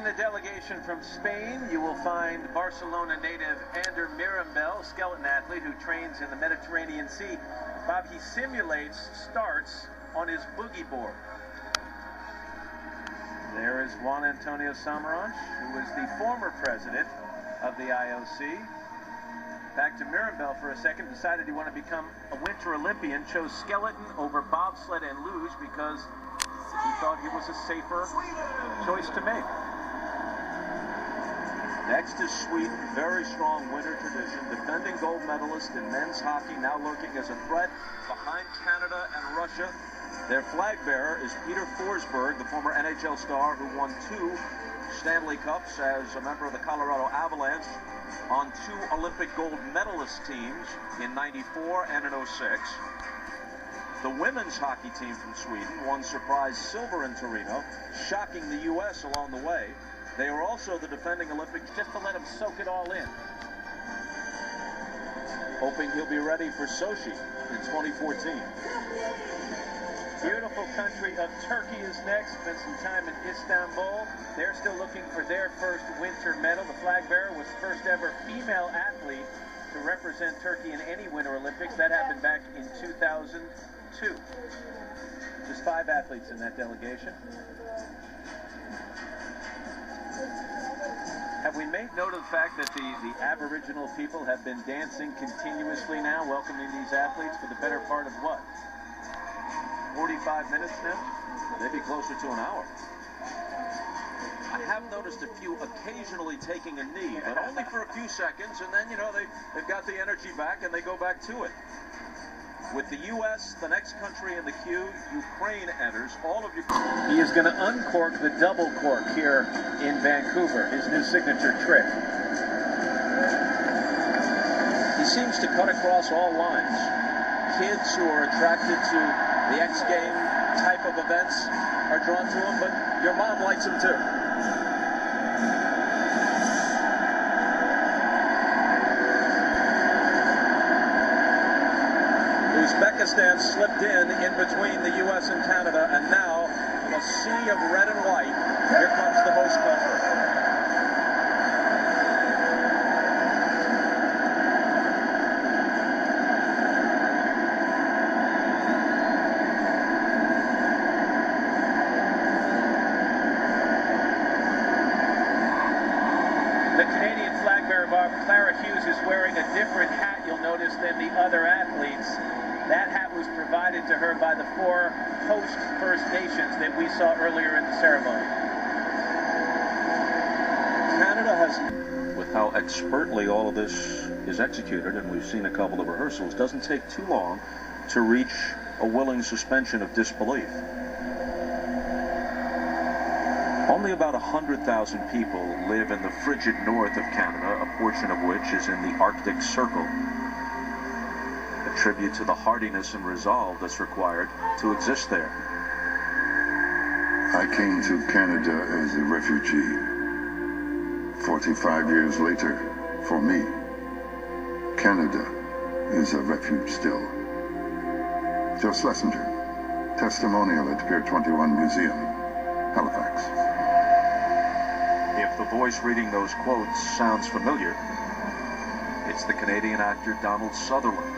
In the delegation from Spain, you will find Barcelona native Ander Mirambell, skeleton athlete who trains in the Mediterranean Sea. Bob, he simulates starts on his boogie board. There is Juan Antonio Samaranch, who was the former president of the IOC. Back to Mirambell for a second, decided he wanted to become a Winter Olympian, chose skeleton over bobsled and luge because he thought it was a safer choice to make. Next is Sweden, very strong winter tradition, defending gold medalist in men's hockey, now lurking as a threat behind Canada and Russia. Their flag bearer is Peter Forsberg, the former NHL star who won 2 Stanley Cups as a member of the Colorado Avalanche on 2 Olympic gold medalist teams in '94 and in '06. The women's hockey team from Sweden won surprise silver in Torino, shocking the U.S. along the way. They were also the defending Olympic, just to let him soak it all in. Hoping he'll be ready for Sochi in 2014. Beautiful country of Turkey is next. Spent some time in Istanbul. They're still looking for their first winter medal. The flag bearer was the first ever female athlete to represent Turkey in any Winter Olympics. That happened back in 2002. Just 5 athletes in that delegation. Have we made note of the fact that the Aboriginal people have been dancing continuously now, welcoming these athletes for the better part of what? 45 minutes now? Maybe closer to an hour. I have noticed a few occasionally taking a knee, but only for a few seconds, and then, you know, they've got the energy back and they go back to it. With the U.S., the next country in the queue, Ukraine enters. All of Ukraine. He is going to uncork the double cork here in Vancouver, his new signature trick. He seems to cut across all lines. Kids who are attracted to the X Game type of events are drawn to him, but your mom likes him too. Uzbekistan slipped in between the U.S. and Canada, and now a sea of red and white. Here comes the host country. The Canadian flag bearer, Bob, Clara Hughes, is wearing a different hat, you'll notice, than the other athletes. That hat was provided to her by the 4 host First Nations that we saw earlier in the ceremony. Canada has, with how expertly all of this is executed, and we've seen a couple of rehearsals, doesn't take too long to reach a willing suspension of disbelief. Only about 100,000 people live in the frigid north of Canada, a portion of which is in the Arctic Circle. A tribute to the hardiness and resolve that's required to exist there. I came to Canada as a refugee. 45 years later, for me, Canada is a refuge still. Joe Schlesinger, testimonial at Pier 21 Museum, Halifax. If the voice reading those quotes sounds familiar, it's the Canadian actor Donald Sutherland.